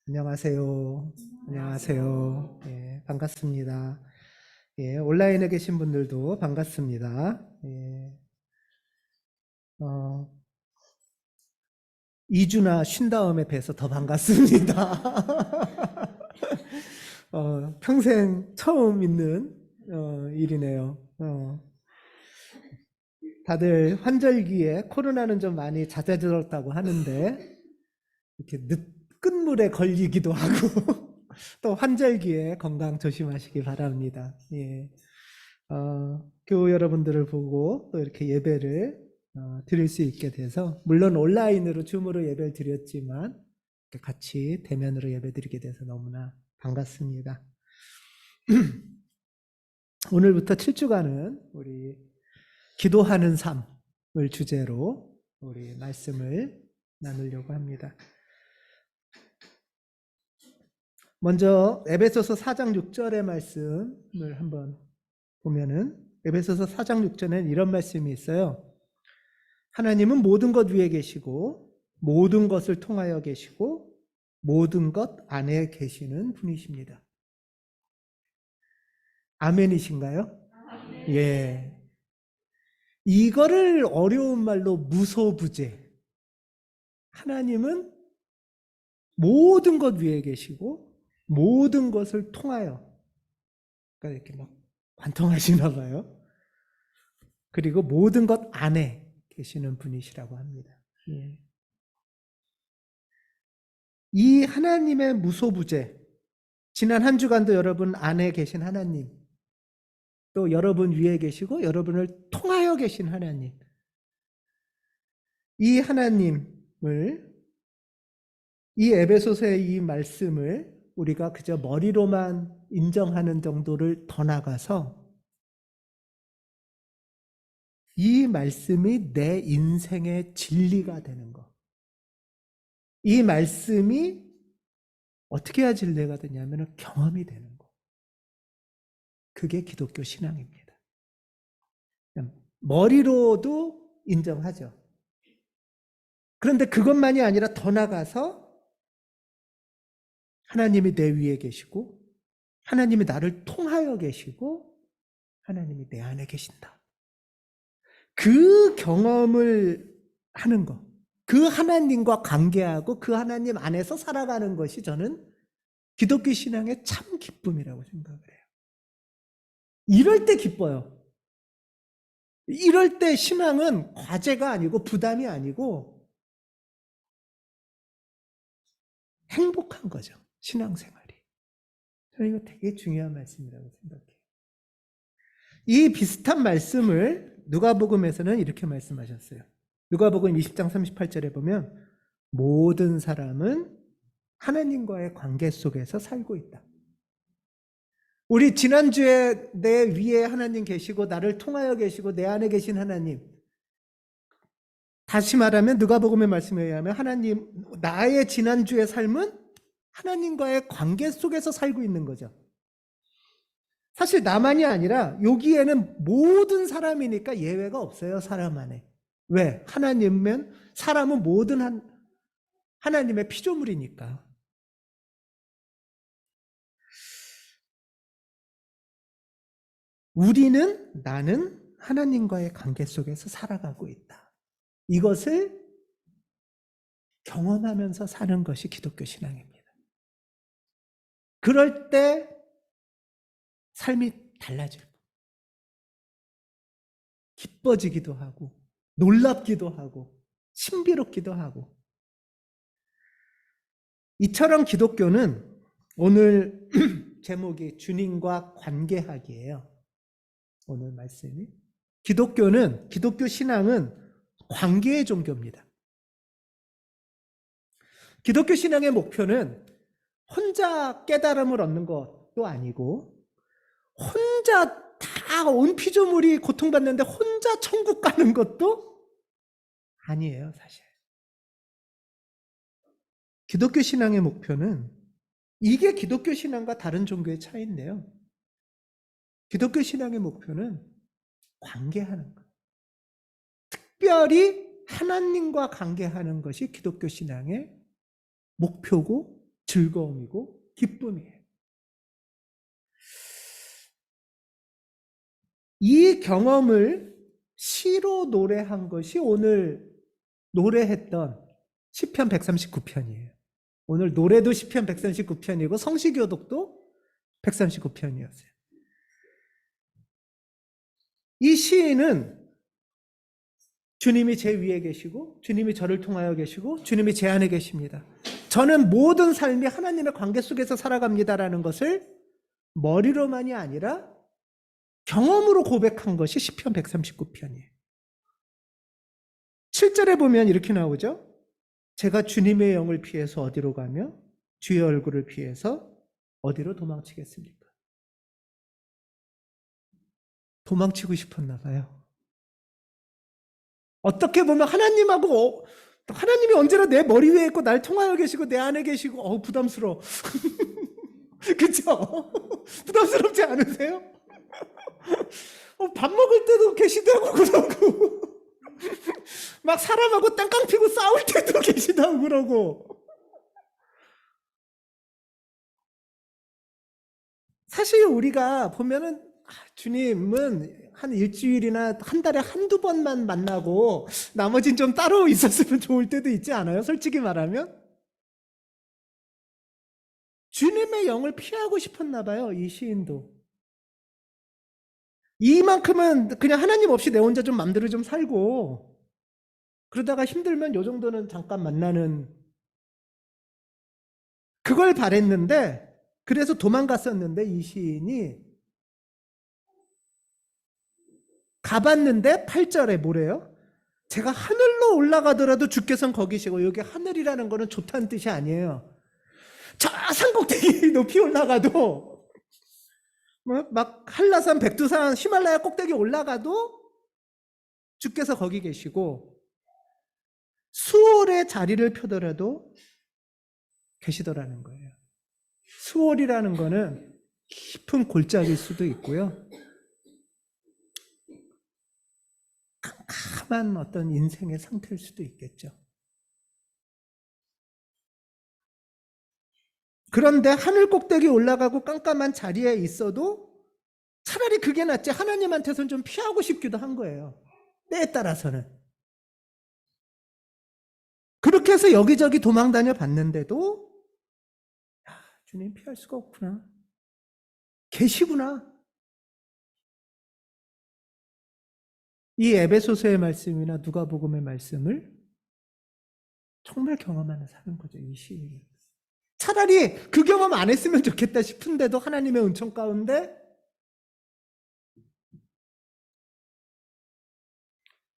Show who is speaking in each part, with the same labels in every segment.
Speaker 1: 안녕하세요. 안녕하세요. 예, 반갑습니다. 예, 온라인에 계신 분들도 반갑습니다. 예, 어, 2주나 쉰 다음에 뵈서 더 반갑습니다. 평생 처음 있는 일이네요. 다들 환절기에 코로나는 좀 많이 잦아들었다고 하는데 이렇게 끝물에 걸리기도 하고 또 환절기에 건강 조심하시기 바랍니다. 예. 교우 여러분들을 보고 또 이렇게 예배를 드릴 수 있게 돼서 물론 온라인으로 줌으로 예배를 드렸지만 같이 대면으로 예배 드리게 돼서 너무나 반갑습니다. 오늘부터 7주간은 우리 기도하는 삶을 주제로 우리 말씀을 나누려고 합니다. 먼저 에베소서 4장 6절의 말씀을 한번 보면은 에베소서 4장 6절에는 이런 말씀이 있어요. 하나님은 모든 것 위에 계시고 모든 것을 통하여 계시고 모든 것 안에 계시는 분이십니다. 아멘이신가요? 아멘. 예. 이거를 어려운 말로 무소부재. 하나님은 모든 것 위에 계시고 모든 것을 통하여, 그러니까 이렇게 막 관통하시나 봐요. 그리고 모든 것 안에 계시는 분이시라고 합니다. 예. 이 하나님의 무소부재, 지난 한 주간도 여러분 안에 계신 하나님, 또 여러분 위에 계시고 여러분을 통하여 계신 하나님, 이 하나님을, 이 에베소서의 이 말씀을 우리가 그저 머리로만 인정하는 정도를 더 나가서 이 말씀이 내 인생의 진리가 되는 것, 이 말씀이 어떻게 해야 진리가 되냐면 경험이 되는 것, 그게 기독교 신앙입니다. 머리로도 인정하죠. 그런데 그것만이 아니라 더 나가서 하나님이 내 위에 계시고 하나님이 나를 통하여 계시고 하나님이 내 안에 계신다. 그 경험을 하는 것, 그 하나님과 관계하고 그 하나님 안에서 살아가는 것이 저는 기독교 신앙의 참 기쁨이라고 생각을 해요. 이럴 때 기뻐요. 이럴 때 신앙은 과제가 아니고 부담이 아니고 행복한 거죠. 신앙생활이. 저는 이거 되게 중요한 말씀이라고 생각해요. 이 비슷한 말씀을 누가복음에서는 이렇게 말씀하셨어요. 누가복음 20장 38절에 보면 모든 사람은 하나님과의 관계 속에서 살고 있다. 우리 지난주에 내 위에 하나님 계시고 나를 통하여 계시고 내 안에 계신 하나님, 다시 말하면 누가복음의 말씀에 의하면 하나님, 나의 지난주의 삶은 하나님과의 관계 속에서 살고 있는 거죠. 사실 나만이 아니라 여기에는 모든 사람이니까 예외가 없어요. 사람 안에. 왜? 하나님은, 사람은 모든 하나님의 피조물이니까. 나는 하나님과의 관계 속에서 살아가고 있다. 이것을 경험하면서 사는 것이 기독교 신앙입니다. 그럴 때 삶이 달라질 거예요. 기뻐지기도 하고 놀랍기도 하고 신비롭기도 하고. 이처럼 기독교는, 오늘 제목이 주님과 관계하기예요. 오늘 말씀이 기독교 신앙은 관계의 종교입니다. 기독교 신앙의 목표는 혼자 깨달음을 얻는 것도 아니고 혼자 다 온 피조물이 고통받는데 혼자 천국 가는 것도 아니에요. 사실 기독교 신앙의 목표는, 이게 기독교 신앙과 다른 종교의 차이인데요, 기독교 신앙의 목표는 관계하는 것, 특별히 하나님과 관계하는 것이 기독교 신앙의 목표고 즐거움이고 기쁨이에요. 이 경험을 시로 노래한 것이 오늘 노래했던 시편 139편이에요. 오늘 노래도 시편 139편이고 성시교독도 139편이었어요. 이 시인은 주님이 제 위에 계시고 주님이 저를 통하여 계시고 주님이 제 안에 계십니다. 저는 모든 삶이 하나님의 관계 속에서 살아갑니다라는 것을 머리로만이 아니라 경험으로 고백한 것이 시편 139편이에요. 7절에 보면 이렇게 나오죠. 제가 주님의 영을 피해서 어디로 가며 주의 얼굴을 피해서 어디로 도망치겠습니까? 도망치고 싶었나 봐요. 어떻게 보면 하나님이 언제나 내 머리 위에 있고 날 통하여 계시고 내 안에 계시고 부담스러워. 그쵸? 부담스럽지 않으세요? 밥 먹을 때도 계시다고 그러고 막 사람하고 땡깡 피고 싸울 때도 계시다고 그러고. 사실 우리가 보면은 주님은 한 일주일이나 한 달에 한두 번만 만나고 나머지는 좀 따로 있었으면 좋을 때도 있지 않아요? 솔직히 말하면. 주님의 영을 피하고 싶었나 봐요, 이 시인도. 이만큼은 그냥 하나님 없이 내 혼자 좀 맘대로 좀 살고 그러다가 힘들면 요 정도는 잠깐 만나는 그걸 바랬는데 그래서 도망갔었는데 이 시인이 가봤는데 8절에 뭐래요? 제가 하늘로 올라가더라도 주께서는 거기시고 여기 하늘이라는 거는 좋다는 뜻이 아니에요. 저 산꼭대기 높이 올라가도 막 한라산, 백두산, 히말라야 꼭대기 올라가도 주께서 거기 계시고 수월의 자리를 펴더라도 계시더라는 거예요. 수월이라는 거는 깊은 골짜기일 수도 있고요. 캄캄한 어떤 인생의 상태일 수도 있겠죠. 그런데 하늘 꼭대기 올라가고 깜깜한 자리에 있어도 차라리 그게 낫지 하나님한테서는 좀 피하고 싶기도 한 거예요. 때에 따라서는. 그렇게 해서 여기저기 도망다녀 봤는데도 주님 피할 수가 없구나. 계시구나. 이 에베소서의 말씀이나 누가복음의 말씀을 정말 경험하며 사는 거죠. 이 시인이. 차라리 그 경험 안 했으면 좋겠다 싶은데도 하나님의 은총 가운데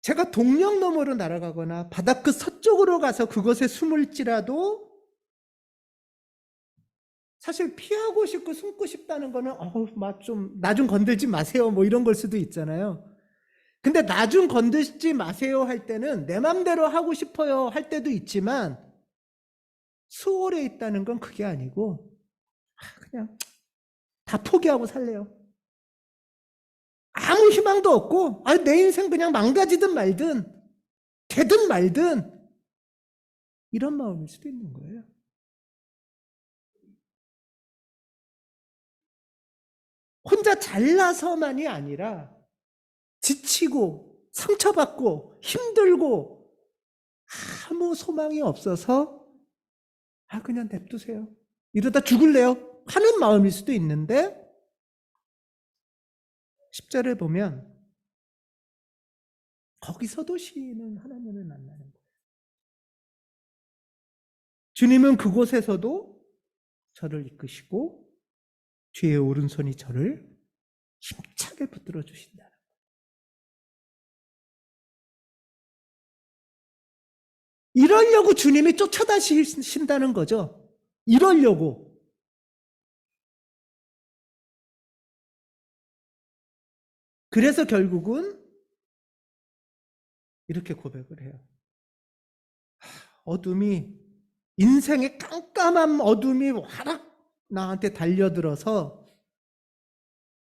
Speaker 1: 제가 동력 너머로 날아가거나 바다 끝 서쪽으로 가서 그것에 숨을지라도 사실 피하고 싶고 숨고 싶다는 거는 나 좀 건들지 마세요 뭐 이런 걸 수도 있잖아요. 근데 나 좀 건들지 마세요 할 때는 내 맘대로 하고 싶어요 할 때도 있지만 수월에 있다는 건 그게 아니고 그냥 다 포기하고 살래요. 아무 희망도 없고 내 인생 그냥 망가지든 말든 되든 말든 이런 마음일 수도 있는 거예요. 혼자 잘나서만이 아니라 지치고 상처받고 힘들고 아무 소망이 없어서 그냥 냅두세요. 이러다 죽을래요. 하는 마음일 수도 있는데 10절을 보면 거기서도 시인은 하나님을 만나는 거예요. 주님은 그곳에서도 저를 이끄시고 주의 오른손이 저를 힘차게 붙들어 주신다는 거예요. 이러려고 주님이 쫓아다니신다는 거죠. 이러려고. 그래서 결국은 이렇게 고백을 해요. 어둠이 인생의 깜깜한 어둠이 화락 나한테 달려들어서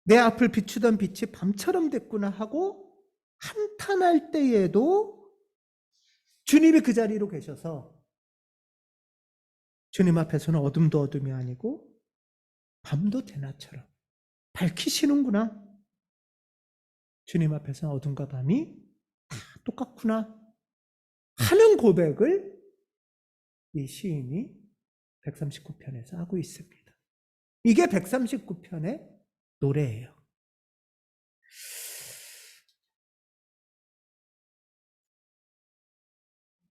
Speaker 1: 내 앞을 비추던 빛이 밤처럼 됐구나 하고 한탄할 때에도 주님이 그 자리로 계셔서 주님 앞에서는 어둠도 어둠이 아니고 밤도 대낮처럼 밝히시는구나. 주님 앞에서는 어둠과 밤이 다 똑같구나 하는 고백을 이 시인이 139편에서 하고 있습니다. 이게 139편의 노래예요.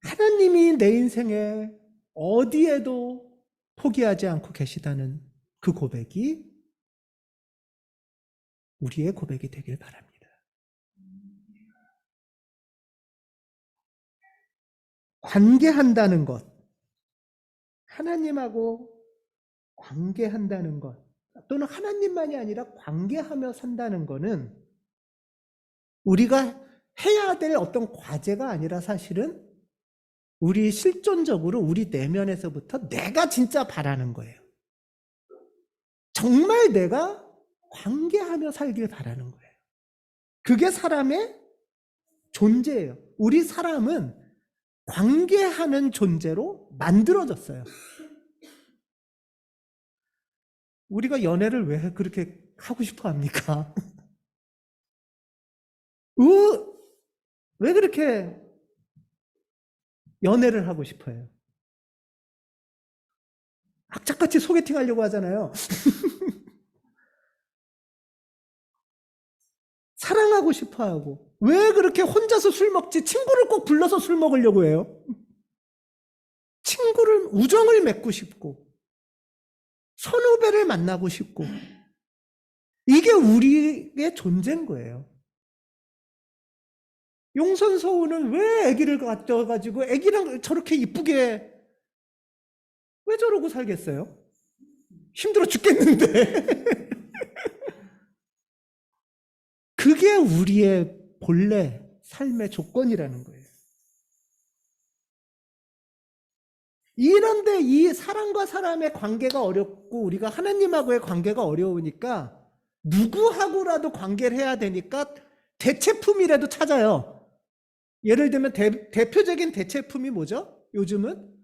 Speaker 1: 하나님이 내 인생에 어디에도 포기하지 않고 계시다는 그 고백이 우리의 고백이 되길 바랍니다. 관계한다는 것, 하나님하고 관계한다는 것, 또는 하나님만이 아니라 관계하며 산다는 것은 우리가 해야 될 어떤 과제가 아니라 사실은 우리 실존적으로 우리 내면에서부터 내가 진짜 바라는 거예요. 정말 내가 관계하며 살길 바라는 거예요. 그게 사람의 존재예요. 우리 사람은 관계하는 존재로 만들어졌어요. 우리가 연애를 왜 그렇게 하고 싶어 합니까? 왜 그렇게 연애를 하고 싶어요? 악착같이 소개팅 하려고 하잖아요. 사랑하고 싶어 하고. 왜 그렇게 혼자서 술 먹지? 친구를 꼭 불러서 술 먹으려고 해요. 친구를, 우정을 맺고 싶고, 선후배를 만나고 싶고, 이게 우리의 존재인 거예요. 용선서우는 왜 아기를 갖다가지고 아기랑 저렇게 이쁘게 왜 저러고 살겠어요? 힘들어 죽겠는데. 그게 우리의 본래 삶의 조건이라는 거예요. 이런데 이 사람과 사람의 관계가 어렵고 우리가 하나님하고의 관계가 어려우니까 누구하고라도 관계를 해야 되니까 대체품이라도 찾아요. 예를 들면 대표적인 대체품이 뭐죠? 요즘은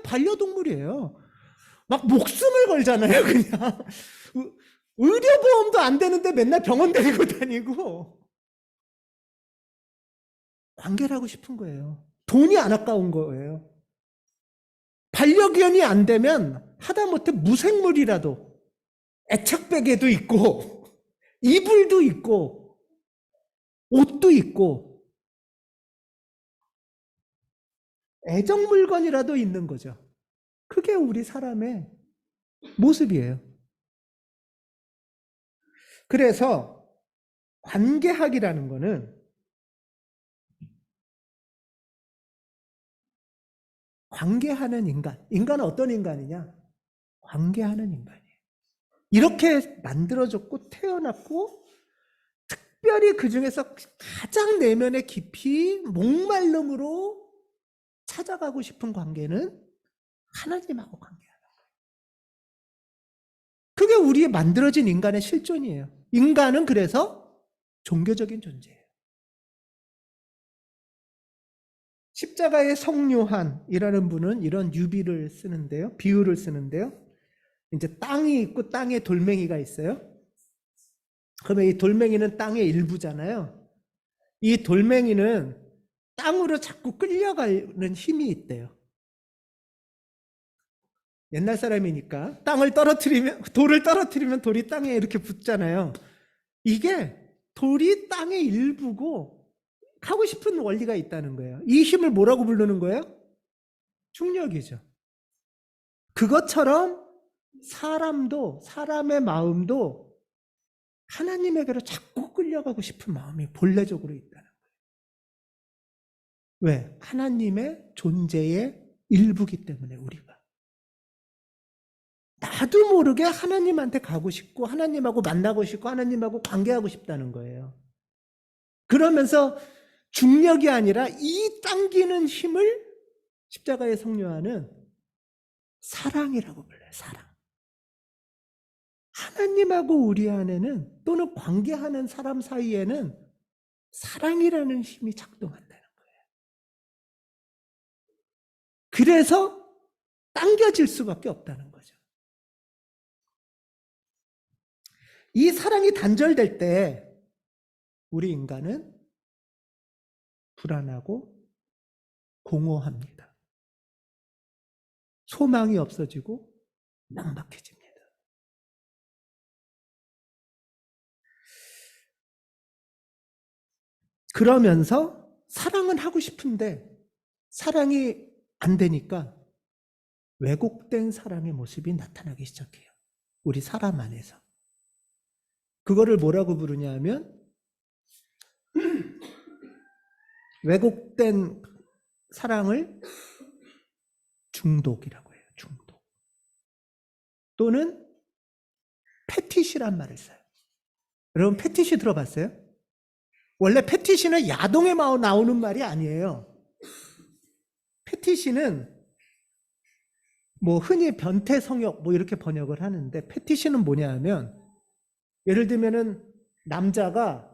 Speaker 1: 반려동물이에요. 막 목숨을 걸잖아요, 그냥. 의료보험도 안 되는데 맨날 병원 데리고 다니고. 관계를 하고 싶은 거예요. 돈이 안 아까운 거예요. 반려견이 안 되면 하다못해 무생물이라도 애착베개도 있고 이불도 있고 옷도 있고 애정 물건이라도 있는 거죠. 그게 우리 사람의 모습이에요. 그래서 관계학이라는 거는 관계하는 인간. 인간은 어떤 인간이냐? 관계하는 인간이에요. 이렇게 만들어졌고 태어났고 특별히 그 중에서 가장 내면의 깊이 목마름으로 찾아가고 싶은 관계는 하나님하고 관계하는 거예요. 그게 우리의 만들어진 인간의 실존이에요. 인간은 그래서 종교적인 존재예요. 십자가의 성요한이라는 분은 이런 유비를 쓰는데요. 비유를 쓰는데요. 이제 땅이 있고 땅에 돌멩이가 있어요. 그러면 이 돌멩이는 땅의 일부잖아요. 이 돌멩이는 땅으로 자꾸 끌려가는 힘이 있대요. 옛날 사람이니까 땅을 떨어뜨리면 돌을 떨어뜨리면 돌이 땅에 이렇게 붙잖아요. 이게 돌이 땅의 일부고 하고 싶은 원리가 있다는 거예요. 이 힘을 뭐라고 부르는 거예요? 중력이죠. 그것처럼 사람도 사람의 마음도 하나님에게로 자꾸 끌려가고 싶은 마음이 본래적으로 있다는 거예요. 왜? 하나님의 존재의 일부기 때문에 우리가. 나도 모르게 하나님한테 가고 싶고 하나님하고 만나고 싶고 하나님하고 관계하고 싶다는 거예요. 그러면서 중력이 아니라 이 당기는 힘을 십자가의 성요한은 사랑이라고 불러요. 사랑. 하나님하고 우리 안에는 또는 관계하는 사람 사이에는 사랑이라는 힘이 작동한다는 거예요. 그래서 당겨질 수밖에 없다는 거죠. 이 사랑이 단절될 때 우리 인간은 불안하고 공허합니다. 소망이 없어지고 막막해집니다. 그러면서 사랑은 하고 싶은데 사랑이 안 되니까 왜곡된 사랑의 모습이 나타나기 시작해요. 우리 사람 안에서. 그거를 뭐라고 부르냐 하면 왜곡된 사랑을 중독이라고 해요. 중독. 또는 패티시란 말을 써요. 여러분 패티시 들어봤어요? 원래 패티시는 야동에 나오는 말이 아니에요. 패티시는 뭐 흔히 변태 성욕 뭐 이렇게 번역을 하는데 패티시는 뭐냐 하면 예를 들면은 남자가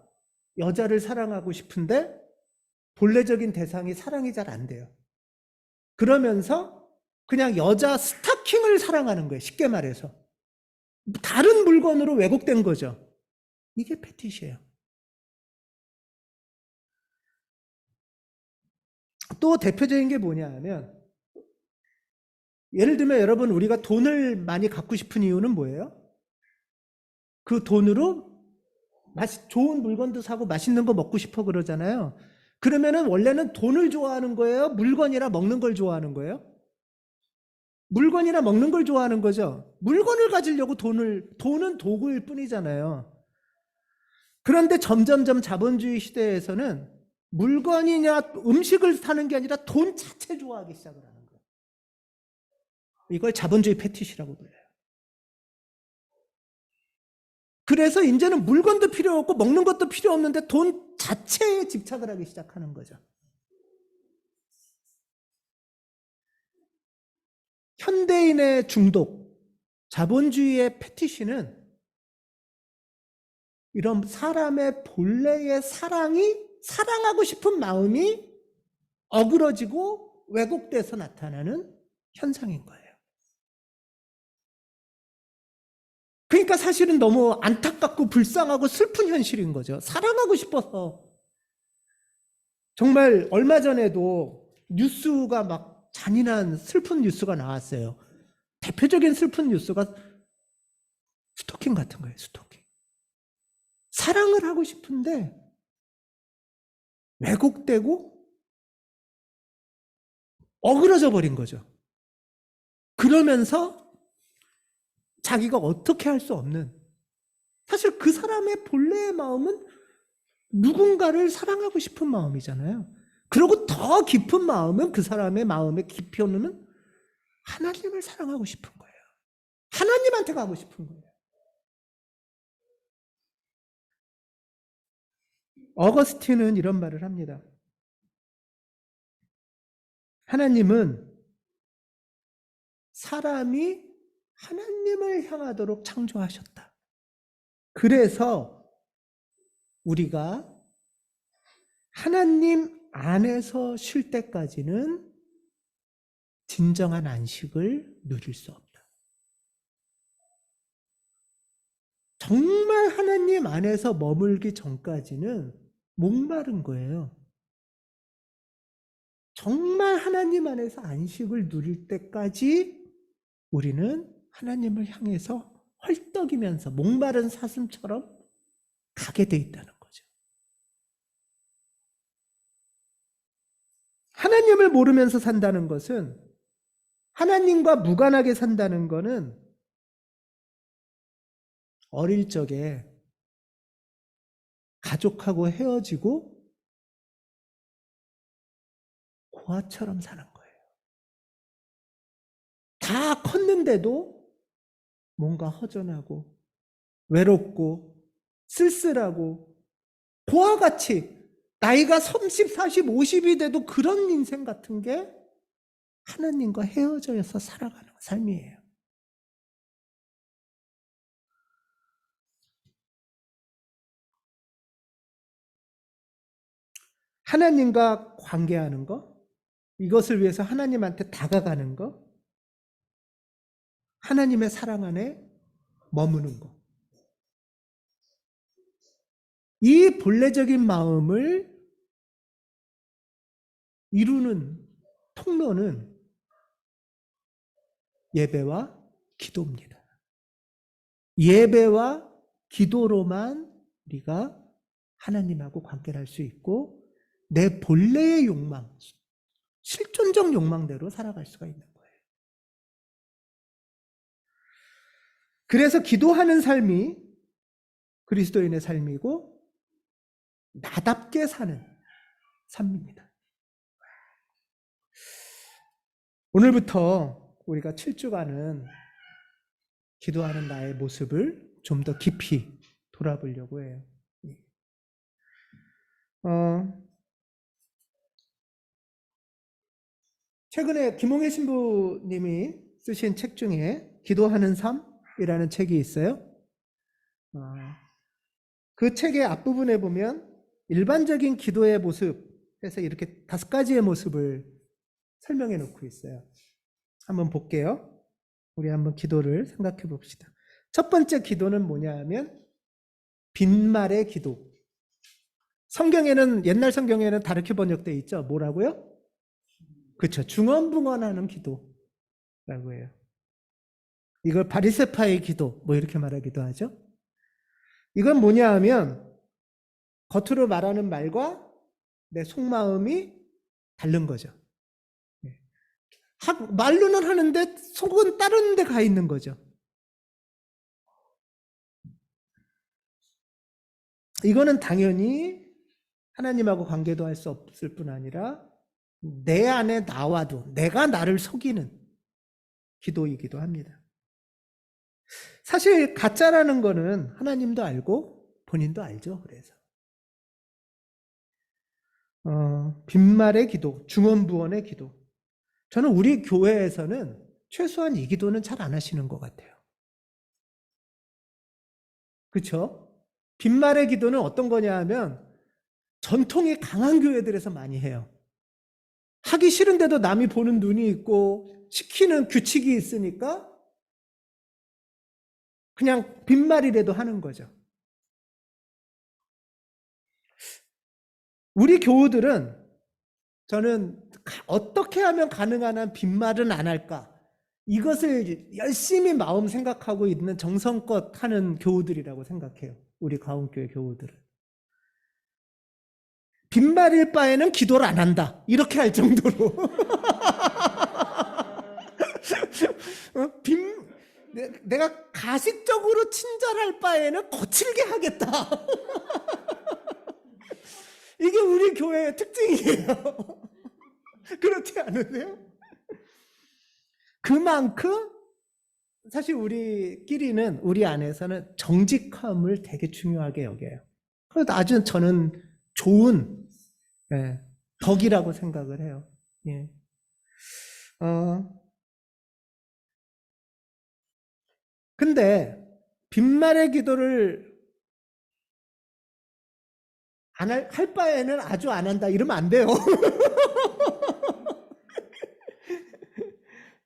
Speaker 1: 여자를 사랑하고 싶은데 본래적인 대상이 사랑이 잘 안 돼요. 그러면서 그냥 여자 스타킹을 사랑하는 거예요. 쉽게 말해서. 다른 물건으로 왜곡된 거죠. 이게 패티시예요. 또 대표적인 게 뭐냐 하면 예를 들면 여러분 우리가 돈을 많이 갖고 싶은 이유는 뭐예요? 그 돈으로 좋은 물건도 사고 맛있는 거 먹고 싶어 그러잖아요. 그러면은 원래는 돈을 좋아하는 거예요? 물건이나 먹는 걸 좋아하는 거예요? 물건이나 먹는 걸 좋아하는 거죠. 물건을 가지려고 돈은 도구일 뿐이잖아요. 그런데 점점점 자본주의 시대에서는 물건이냐 음식을 사는 게 아니라 돈 자체 좋아하기 시작을 하는 거예요. 이걸 자본주의 패티시라고 불러요. 그래서 이제는 물건도 필요 없고 먹는 것도 필요 없는데 돈 자체에 집착을 하기 시작하는 거죠. 현대인의 중독, 자본주의의 패티시는 이런 사람의 본래의 사랑하고 싶은 마음이 어그러지고 왜곡돼서 나타나는 현상인 거예요. 그러니까 사실은 너무 안타깝고 불쌍하고 슬픈 현실인 거죠. 사랑하고 싶어서. 정말 얼마 전에도 뉴스가 막 잔인한 슬픈 뉴스가 나왔어요. 대표적인 슬픈 뉴스가 스토킹 같은 거예요. 스토킹. 사랑을 하고 싶은데 왜곡되고 어그러져 버린 거죠. 그러면서 자기가 어떻게 할 수 없는, 사실 그 사람의 본래의 마음은 누군가를 사랑하고 싶은 마음이잖아요. 그리고 더 깊은 마음은 그 사람의 마음의 깊이는 하나님을 사랑하고 싶은 거예요. 하나님한테 가고 싶은 거예요. 어거스틴은 이런 말을 합니다. 하나님은 사람이 하나님을 향하도록 창조하셨다. 그래서 우리가 하나님 안에서 쉴 때까지는 진정한 안식을 누릴 수 없다. 정말 하나님 안에서 머물기 전까지는 목마른 거예요. 정말 하나님 안에서 안식을 누릴 때까지 우리는 하나님을 향해서 헐떡이면서 목마른 사슴처럼 가게 돼 있다는 거죠. 하나님을 모르면서 산다는 것은, 하나님과 무관하게 산다는 것은 어릴 적에 가족하고 헤어지고 고아처럼 사는 거예요. 다 컸는데도 뭔가 허전하고 외롭고 쓸쓸하고 고아같이 나이가 30, 40, 50이 돼도 그런 인생 같은 게 하나님과 헤어져서 살아가는 삶이에요. 하나님과 관계하는 거, 이것을 위해서 하나님한테 다가가는 거, 하나님의 사랑 안에 머무는 것. 이 본래적인 마음을 이루는 통로는 예배와 기도입니다. 예배와 기도로만 우리가 하나님하고 관계를 할 수 있고 내 본래의 욕망, 실존적 욕망대로 살아갈 수가 있는 거예요. 그래서 기도하는 삶이 그리스도인의 삶이고 나답게 사는 삶입니다. 오늘부터 우리가 7주간은 기도하는 나의 모습을 좀 더 깊이 돌아보려고 해요. 최근에 김홍혜 신부님이 쓰신 책 중에 기도하는 삶이라는 책이 있어요. 그 책의 앞부분에 보면 일반적인 기도의 모습에서 이렇게 5가지의 모습을 설명해 놓고 있어요. 한번 볼게요. 우리 한번 기도를 생각해 봅시다. 첫 번째 기도는 뭐냐 하면 빈말의 기도. 성경에는, 옛날 성경에는 다르게 번역되어 있죠. 뭐라고요? 그렇죠. 중언부언하는 기도라고 해요. 이걸 바리새파의 기도 뭐 이렇게 말하기도 하죠. 이건 뭐냐 하면 겉으로 말하는 말과 내 속마음이 다른 거죠. 말로는 하는데 속은 다른 데 가 있는 거죠. 이거는 당연히 하나님하고 관계도 할 수 없을 뿐 아니라 내 안에 나와도 내가 나를 속이는 기도이기도 합니다. 사실 가짜라는 거는 하나님도 알고 본인도 알죠. 그래서 빈말의 기도, 중언부언의 기도. 저는 우리 교회에서는 최소한 이 기도는 잘 안 하시는 것 같아요. 그렇죠? 빈말의 기도는 어떤 거냐 하면 전통이 강한 교회들에서 많이 해요. 하기 싫은데도 남이 보는 눈이 있고 시키는 규칙이 있으니까 그냥 빈말이라도 하는 거죠. 우리 교우들은 저는 어떻게 하면 가능한 한 빈말은 안 할까? 이것을 열심히 마음 생각하고 있는 정성껏 하는 교우들이라고 생각해요. 우리 가운교회 교우들은. 빈말일 바에는 기도를 안 한다. 이렇게 할 정도로. 내가 가식적으로 친절할 바에는 거칠게 하겠다. 이게 우리 교회의 특징이에요. 그렇지 않으세요? 그만큼 사실 우리끼리는 우리 안에서는 정직함을 되게 중요하게 여겨요. 그래서 아주 저는 좋은 덕이라고 생각을 해요. 예. 근데 빈말의 기도를 할 바에는 아주 안 한다 이러면 안 돼요.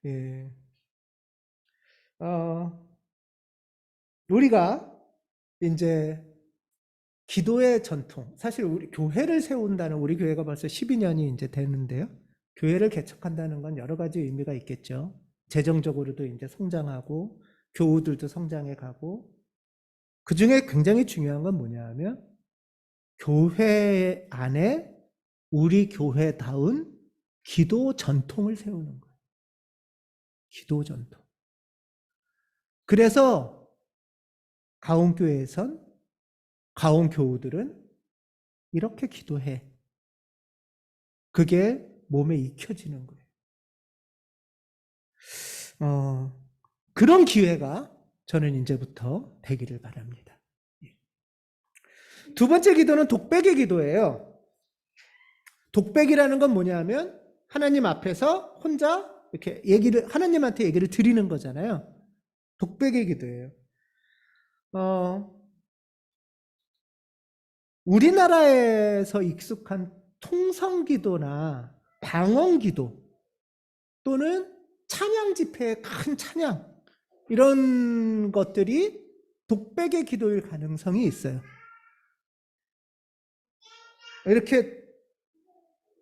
Speaker 1: 예. 우리가 이제 기도의 전통, 사실 우리 교회를 세운다는, 우리 교회가 벌써 12년이 이제 되는데요. 교회를 개척한다는 건 여러 가지 의미가 있겠죠. 재정적으로도 이제 성장하고 교우들도 성장해 가고, 그 중에 굉장히 중요한 건 뭐냐 하면 교회 안에 우리 교회다운 기도 전통을 세우는 거예요. 기도 전통. 그래서 가온교회에선 가온교우들은 이렇게 기도해. 그게 몸에 익혀지는 거예요. 그런 기회가 저는 이제부터 되기를 바랍니다. 두 번째 기도는 독백의 기도예요. 독백이라는 건 뭐냐면 하나님 앞에서 혼자 이렇게 하나님한테 얘기를 드리는 거잖아요. 독백의 기도예요. 우리나라에서 익숙한 통성기도나 방언기도 또는 찬양 집회의 큰 찬양, 이런 것들이 독백의 기도일 가능성이 있어요. 이렇게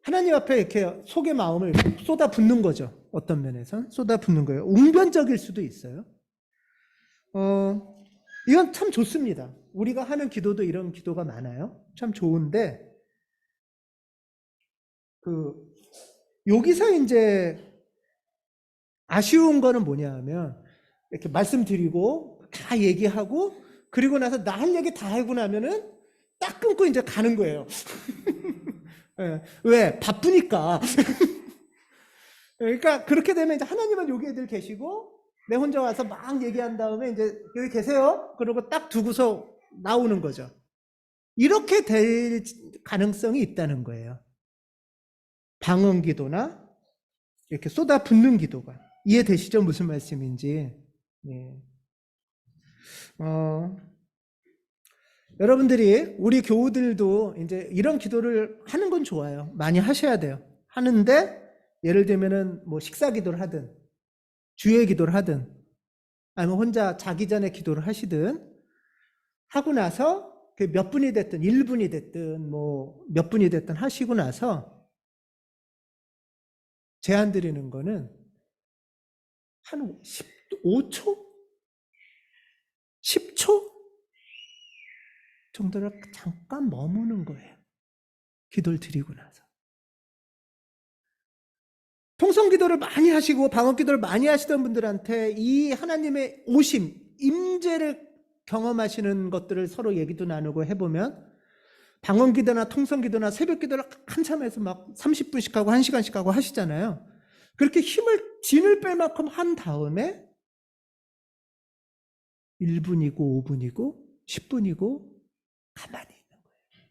Speaker 1: 하나님 앞에 이렇게 속의 마음을 쏟아붓는 거죠. 어떤 면에선 쏟아붓는 거예요. 웅변적일 수도 있어요. 이건 참 좋습니다. 우리가 하는 기도도 이런 기도가 많아요. 참 좋은데 여기서 이제 아쉬운 거는 뭐냐 하면 이렇게 말씀드리고 다 얘기하고 그리고 나서 나 할 얘기 다 하고 나면은 딱 끊고 이제 가는 거예요. 네. 왜? 바쁘니까. 그러니까 그렇게 되면 이제 하나님은 여기 애들 계시고 내 혼자 와서 막 얘기한 다음에 이제 여기 계세요. 그러고 딱 두고서 나오는 거죠. 이렇게 될 가능성이 있다는 거예요. 방언 기도나 이렇게 쏟아붓는 기도가. 이해되시죠? 무슨 말씀인지. 네. 여러분들이 우리 교우들도 이제 이런 기도를 하는 건 좋아요. 많이 하셔야 돼요. 하는데 예를 들면은 뭐 식사 기도를 하든 주의 기도를 하든 아니면 혼자 자기 전에 기도를 하시든 하고 나서 몇 분이 됐든 1분이 됐든 뭐 몇 분이 됐든 하시고 나서 제안 드리는 거는 한 5초? 10초? 정도를 잠깐 머무는 거예요. 기도를 드리고 나서. 통성 기도를 많이 하시고 방언 기도를 많이 하시던 분들한테 이 하나님의 오심, 임재를 경험하시는 것들을 서로 얘기도 나누고 해보면 방언 기도나 통성 기도나 새벽 기도를 한참 해서 막 30분씩 하고 1시간씩 하고 하시잖아요. 그렇게 진을 뺄 만큼 한 다음에 1분이고 5분이고 10분이고 가만히 있는 거예요.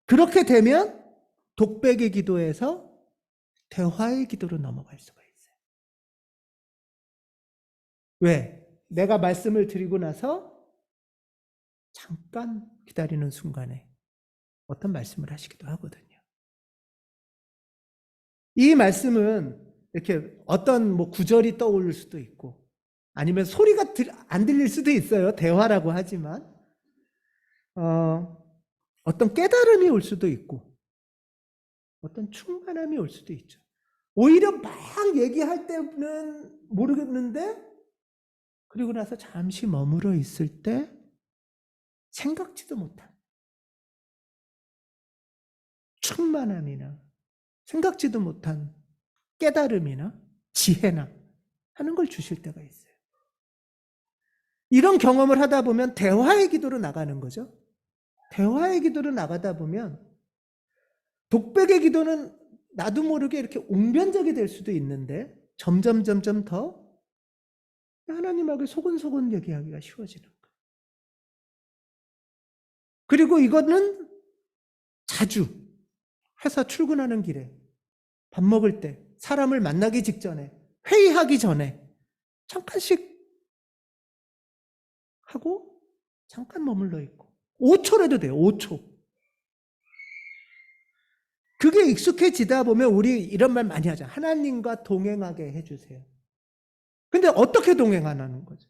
Speaker 1: 그렇게 되면 독백의 기도에서 대화의 기도로 넘어갈 수가 있어요. 왜? 내가 말씀을 드리고 나서 잠깐 기다리는 순간에 어떤 말씀을 하시기도 하거든요. 이 말씀은 이렇게 어떤 뭐 구절이 떠오를 수도 있고 아니면 소리가 안 들릴 수도 있어요. 대화라고 하지만 어떤 깨달음이 올 수도 있고 어떤 충만함이 올 수도 있죠. 오히려 막 얘기할 때는 모르겠는데 그리고 나서 잠시 머물러 있을 때 생각지도 못한 충만함이나 생각지도 못한 깨달음이나 지혜나 하는 걸 주실 때가 있어요. 이런 경험을 하다 보면 대화의 기도로 나가는 거죠. 대화의 기도로 나가다 보면 독백의 기도는 나도 모르게 이렇게 웅변적이 될 수도 있는데 점점 더 하나님하고 소곤소곤 얘기하기가 쉬워지는 거예요. 그리고 이거는 자주 회사 출근하는 길에 밥 먹을 때 사람을 만나기 직전에 회의하기 전에 잠깐씩 하고 잠깐 머물러 있고 5초라도 돼요. 5초. 그게 익숙해지다 보면 우리 이런 말 많이 하잖아요. 하나님과 동행하게 해주세요. 근데 어떻게 동행하는 거죠?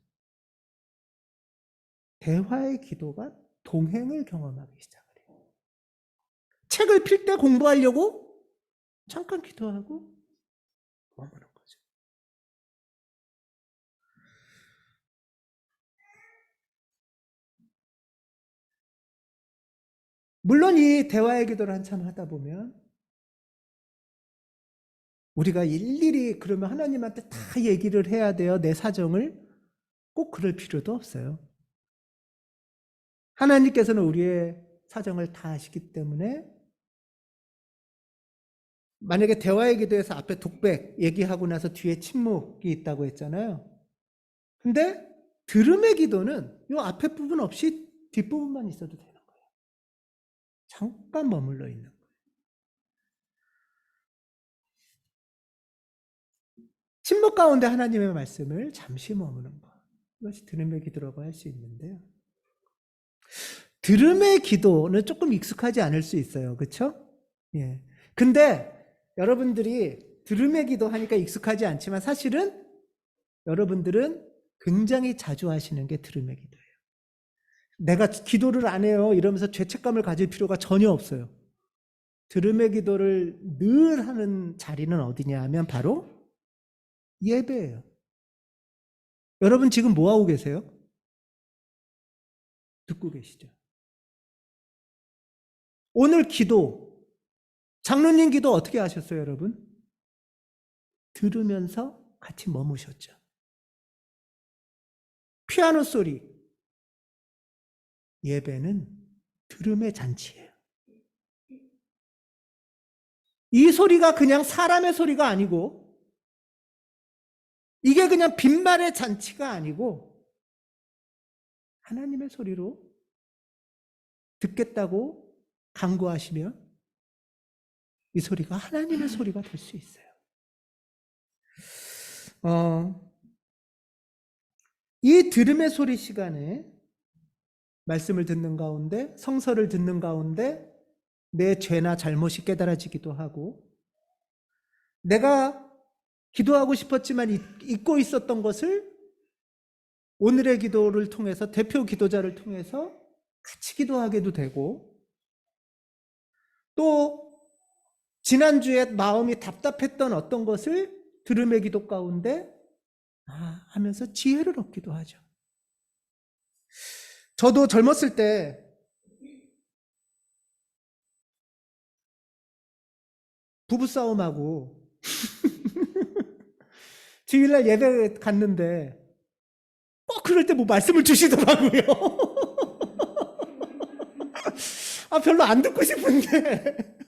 Speaker 1: 대화의 기도가 동행을 경험하기 시작을 해요. 책을 필 때 공부하려고 잠깐 기도하고 머무는 거죠. 물론 이 대화의 기도를 한참 하다 보면 우리가 일일이 그러면 하나님한테 다 얘기를 해야 돼요. 내 사정을. 꼭 그럴 필요도 없어요. 하나님께서는 우리의 사정을 다 아시기 때문에 만약에 대화의 기도에서 앞에 독백 얘기하고 나서 뒤에 침묵이 있다고 했잖아요. 근데 들음의 기도는 이 앞에 부분 없이 뒷부분만 있어도 되는 거예요. 잠깐 머물러 있는 거예요. 침묵 가운데 하나님의 말씀을 잠시 머무는 것. 이것이 들음의 기도라고 할 수 있는데요. 들음의 기도는 조금 익숙하지 않을 수 있어요. 그렇죠? 예. 근데 여러분들이 들음의 기도 하니까 익숙하지 않지만 사실은 여러분들은 굉장히 자주 하시는 게 들음의 기도예요. 내가 기도를 안 해요 이러면서 죄책감을 가질 필요가 전혀 없어요. 들음의 기도를 늘 하는 자리는 어디냐 하면 바로 예배예요. 여러분 지금 뭐 하고 계세요? 듣고 계시죠? 오늘 기도, 장로님 기도 어떻게 하셨어요, 여러분? 들으면서 같이 머무셨죠. 피아노 소리, 예배는 들음의 잔치예요. 이 소리가 그냥 사람의 소리가 아니고, 이게 그냥 빈말의 잔치가 아니고, 하나님의 소리로 듣겠다고 간구하시면 이 소리가 하나님의 소리가 될 수 있어요. 이 들음의 소리 시간에 말씀을 듣는 가운데, 성서를 듣는 가운데 내 죄나 잘못이 깨달아지기도 하고, 내가 기도하고 싶었지만 잊고 있었던 것을 오늘의 기도를 통해서, 대표 기도자를 통해서 같이 기도하게도 되고, 또 지난주에 마음이 답답했던 어떤 것을 들음의 기도 가운데 하면서 지혜를 얻기도 하죠. 저도 젊었을 때 부부싸움하고 주일날 예배 갔는데 그럴 때 뭐 말씀을 주시더라고요. 별로 안 듣고 싶은데.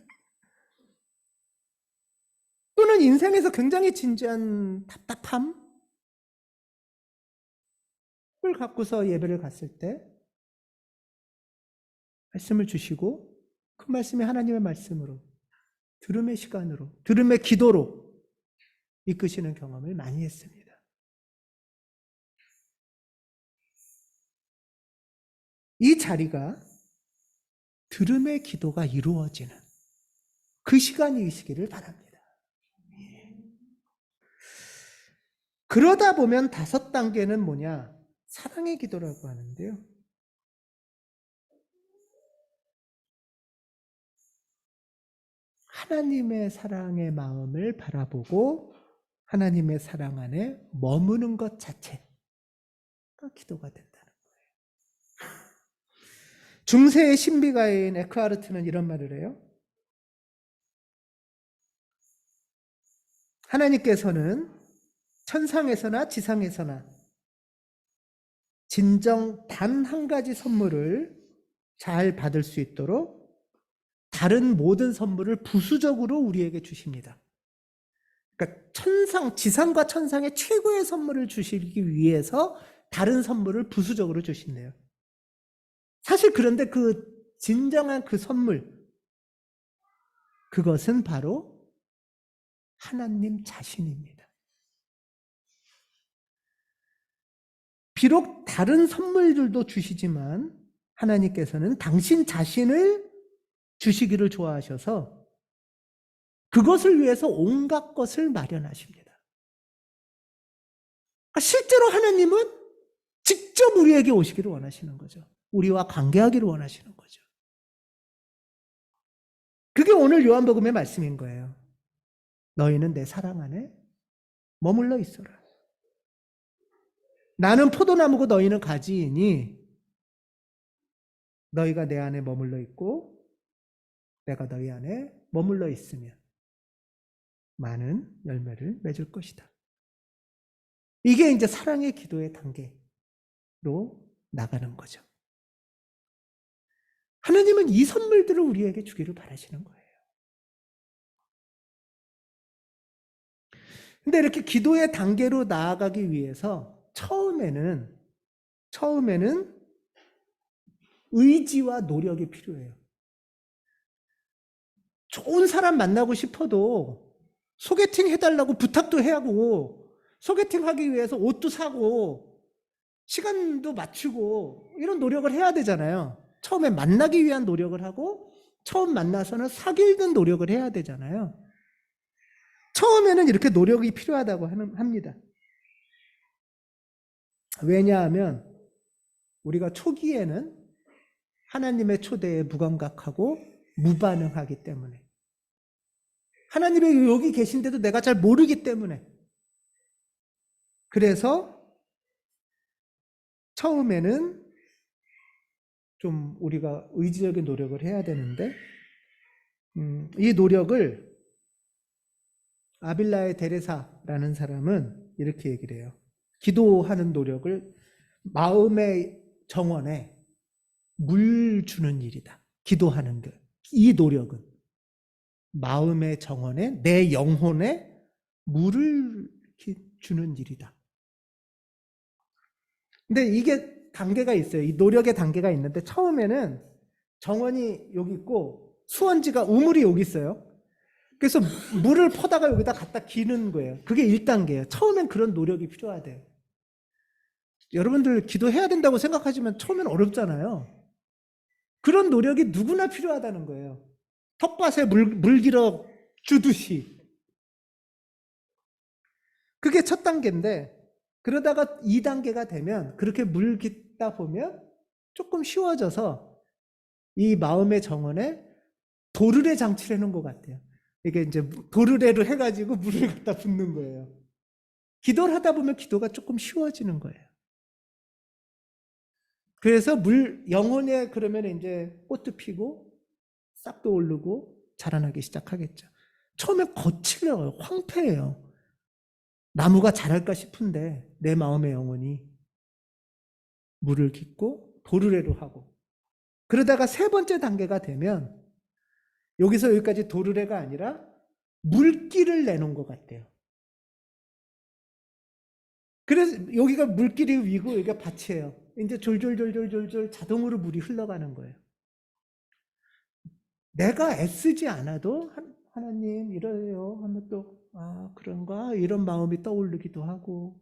Speaker 1: 또는 인생에서 굉장히 진지한 답답함을 갖고서 예배를 갔을 때 말씀을 주시고, 그 말씀이 하나님의 말씀으로, 들음의 시간으로, 들음의 기도로 이끄시는 경험을 많이 했습니다. 이 자리가 들음의 기도가 이루어지는 그 시간이시기를 바랍니다. 그러다 보면 5단계는 뭐냐? 사랑의 기도라고 하는데요. 하나님의 사랑의 마음을 바라보고 하나님의 사랑 안에 머무는 것 자체가 기도가 된다는 거예요. 중세의 신비가인 에크하르트는 이런 말을 해요. 하나님께서는 천상에서나 지상에서나 진정 단 한 가지 선물을 잘 받을 수 있도록 다른 모든 선물을 부수적으로 우리에게 주십니다. 그러니까 지상과 천상의 최고의 선물을 주시기 위해서 다른 선물을 부수적으로 주신대요. 사실 그런데 그 진정한 그 선물, 그것은 바로 하나님 자신입니다. 비록 다른 선물들도 주시지만 하나님께서는 당신 자신을 주시기를 좋아하셔서 그것을 위해서 온갖 것을 마련하십니다. 실제로 하나님은 직접 우리에게 오시기를 원하시는 거죠. 우리와 관계하기를 원하시는 거죠. 그게 오늘 요한복음의 말씀인 거예요. 너희는 내 사랑 안에 머물러 있어라. 나는 포도나무고 너희는 가지이니 너희가 내 안에 머물러 있고 내가 너희 안에 머물러 있으면 많은 열매를 맺을 것이다. 이게 이제 사랑의 기도의 단계로 나가는 거죠. 하나님은 이 선물들을 우리에게 주기를 바라시는 거예요. 근데 이렇게 기도의 단계로 나아가기 위해서 처음에는 의지와 노력이 필요해요. 좋은 사람 만나고 싶어도 소개팅 해달라고 부탁도 해야 하고, 소개팅 하기 위해서 옷도 사고 시간도 맞추고 이런 노력을 해야 되잖아요. 처음에 만나기 위한 노력을 하고 처음 만나서는 사귀는 노력을 해야 되잖아요. 처음에는 이렇게 노력이 필요하다고 합니다. 왜냐하면 우리가 초기에는 하나님의 초대에 무감각하고 무반응하기 때문에, 하나님이 여기 계신데도 내가 잘 모르기 때문에, 그래서 처음에는 좀 우리가 의지적인 노력을 해야 되는데, 이 노력을 아빌라의 데레사라는 사람은 이렇게 얘기를 해요. 기도하는 노력을 마음의 정원에 물 주는 일이다. 기도하는 것. 이 노력은 마음의 정원에, 내 영혼에 물을 주는 일이다. 근데 이게 단계가 있어요. 이 노력의 단계가 있는데, 처음에는 정원이 여기 있고 수원지가 우물이 여기 있어요. 그래서 물을 퍼다가 여기다 갖다 기는 거예요. 그게 1단계예요. 처음엔 그런 노력이 필요하대요. 여러분들 기도해야 된다고 생각하지만 처음엔 어렵잖아요. 그런 노력이 누구나 필요하다는 거예요. 텃밭에 물 길어 주듯이. 그게 첫 단계인데, 그러다가 2단계가 되면, 그렇게 물 깃다 보면 조금 쉬워져서 이 마음의 정원에 도르래 장치를 해놓은 것 같아요. 이게 이제 도르래로 해가지고 물을 갖다 붓는 거예요. 기도를 하다 보면 기도가 조금 쉬워지는 거예요. 그래서 영혼에 그러면 이제 꽃도 피고 싹도 오르고 자라나기 시작하겠죠. 처음에 거칠어요. 황폐해요. 나무가 자랄까 싶은데 내 마음의 영혼이 물을 깃고 도르래로 하고, 그러다가 3번째 단계가 되면 여기서 여기까지 도르래가 아니라 물길을 내놓은 것 같아요. 그래서 여기가 물길이 위고 여기가 밭이에요. 이제 졸졸졸졸졸 자동으로 물이 흘러가는 거예요. 내가 애쓰지 않아도 하나님 이래요 하면 또 그런가 이런 마음이 떠오르기도 하고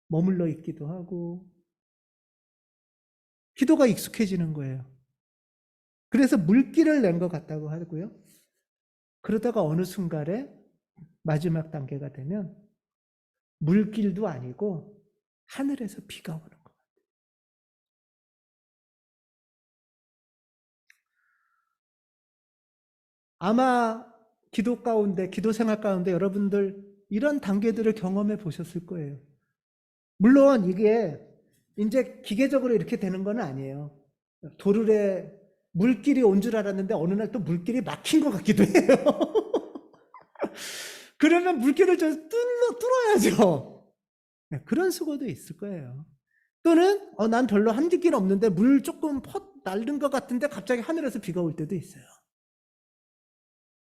Speaker 1: 머물러 있기도 하고, 기도가 익숙해지는 거예요. 그래서 물길을 낸 것 같다고 하고요. 그러다가 어느 순간에 마지막 단계가 되면 물길도 아니고 하늘에서 비가 오는 거예요. 아마 기도 가운데, 기도 생활 가운데 여러분들 이런 단계들을 경험해 보셨을 거예요. 물론 이게 이제 기계적으로 이렇게 되는 건 아니에요. 도르래 물길이 온 줄 알았는데 어느 날 또 물길이 막힌 것 같기도 해요. 그러면 물길을 좀 뚫어야죠. 그런 수고도 있을 거예요. 또는 난 별로 한길 없는데 물 조금 날른 것 같은데 갑자기 하늘에서 비가 올 때도 있어요.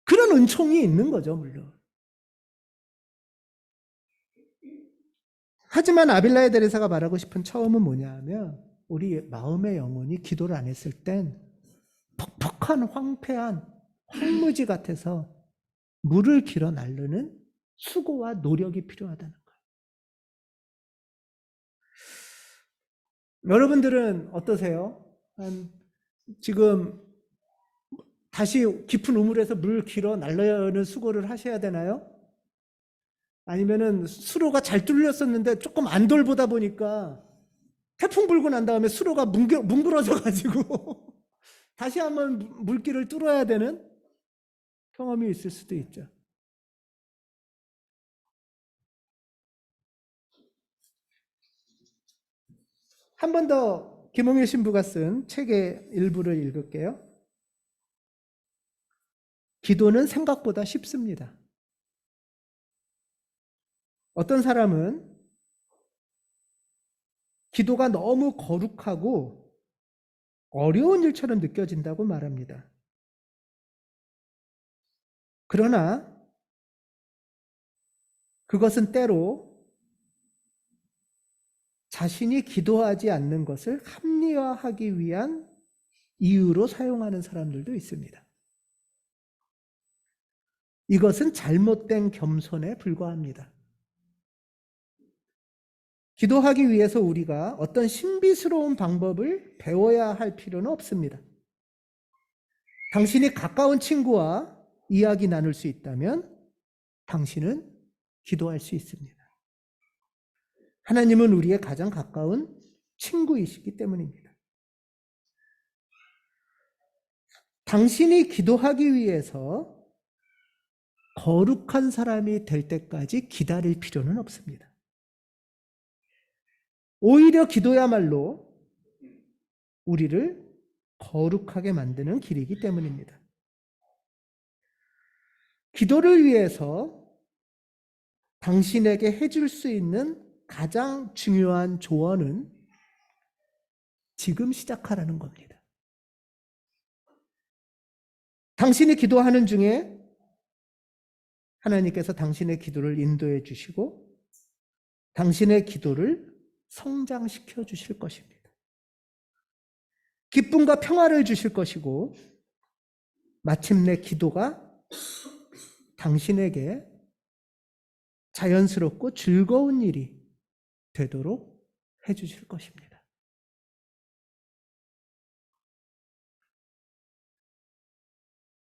Speaker 1: 그런 은총이 있는 거죠, 물론. 하지만 아빌라의 데레사가 말하고 싶은 처음은 뭐냐 하면, 우리 마음의 영혼이 기도를 안 했을 땐 퍽퍽한 황폐한 황무지 같아서 물을 길어 나르는 수고와 노력이 필요하다는 거예요. 여러분들은 어떠세요? 지금 다시 깊은 우물에서 물 길어 날르는 수고를 하셔야 되나요? 아니면은 수로가 잘 뚫렸었는데 조금 안 돌보다 보니까 태풍 불고 난 다음에 수로가 뭉그러져 가지고 다시 한번 물길을 뚫어야 되는 경험이 있을 수도 있죠. 한 번 더 김홍일 신부가 쓴 책의 일부를 읽을게요. 기도는 생각보다 쉽습니다. 어떤 사람은 기도가 너무 거룩하고 어려운 일처럼 느껴진다고 말합니다. 그러나 그것은 때로 자신이 기도하지 않는 것을 합리화하기 위한 이유로 사용하는 사람들도 있습니다. 이것은 잘못된 겸손에 불과합니다. 기도하기 위해서 우리가 어떤 신비스러운 방법을 배워야 할 필요는 없습니다. 당신이 가까운 친구와 이야기 나눌 수 있다면 당신은 기도할 수 있습니다. 하나님은 우리의 가장 가까운 친구이시기 때문입니다. 당신이 기도하기 위해서 거룩한 사람이 될 때까지 기다릴 필요는 없습니다. 오히려 기도야말로 우리를 거룩하게 만드는 길이기 때문입니다. 기도를 위해서 당신에게 해줄 수 있는 가장 중요한 조언은 지금 시작하라는 겁니다. 당신이 기도하는 중에 하나님께서 당신의 기도를 인도해 주시고 당신의 기도를 성장시켜 주실 것입니다. 기쁨과 평화를 주실 것이고 마침내 기도가 당신에게 자연스럽고 즐거운 일이 되도록 해주실 것입니다.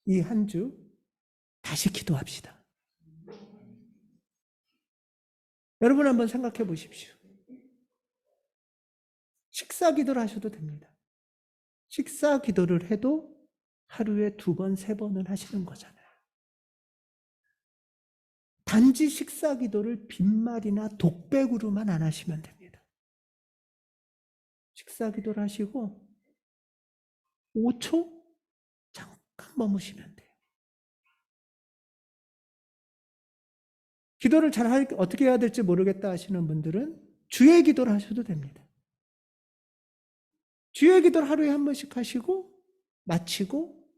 Speaker 1: 이 한 주 다시 기도합시다. 여러분 한번 생각해 보십시오. 식사 기도를 하셔도 됩니다. 식사 기도를 해도 하루에 2번, 3번은 하시는 거잖아요. 단지 식사 기도를 빈말이나 독백으로만 안 하시면 됩니다. 식사 기도를 하시고 5초 잠깐 머무시면 돼요. 기도를 어떻게 해야 될지 모르겠다 하시는 분들은 주의 기도를 하셔도 됩니다. 주의 기도를 하루에 한 번씩 하시고 마치고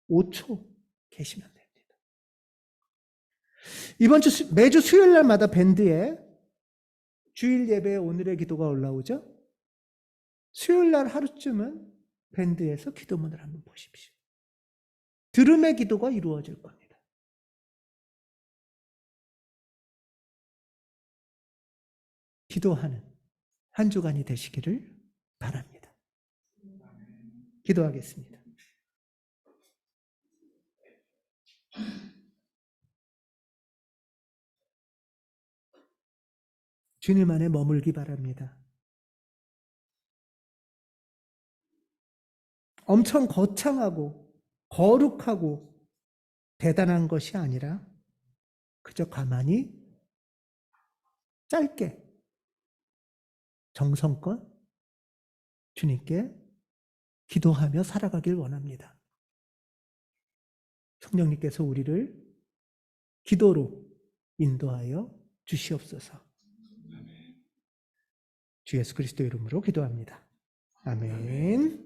Speaker 1: 5초 계시면 됩니다. 이번 주 매주 수요일 날마다 밴드에 주일 예배에 오늘의 기도가 올라오죠. 수요일 날 하루쯤은 밴드에서 기도문을 한번 보십시오. 들음의 기도가 이루어질 겁니다. 기도하는 한 주간이 되시기를 바랍니다. 기도하겠습니다. 주님 안에 머물기 바랍니다. 엄청 거창하고 거룩하고 대단한 것이 아니라 그저 가만히 짧게 정성껏 주님께 기도하며 살아가길 원합니다. 성령님께서 우리를 기도로 인도하여 주시옵소서. 주 예수 그리스도 이름으로 기도합니다. 아멘.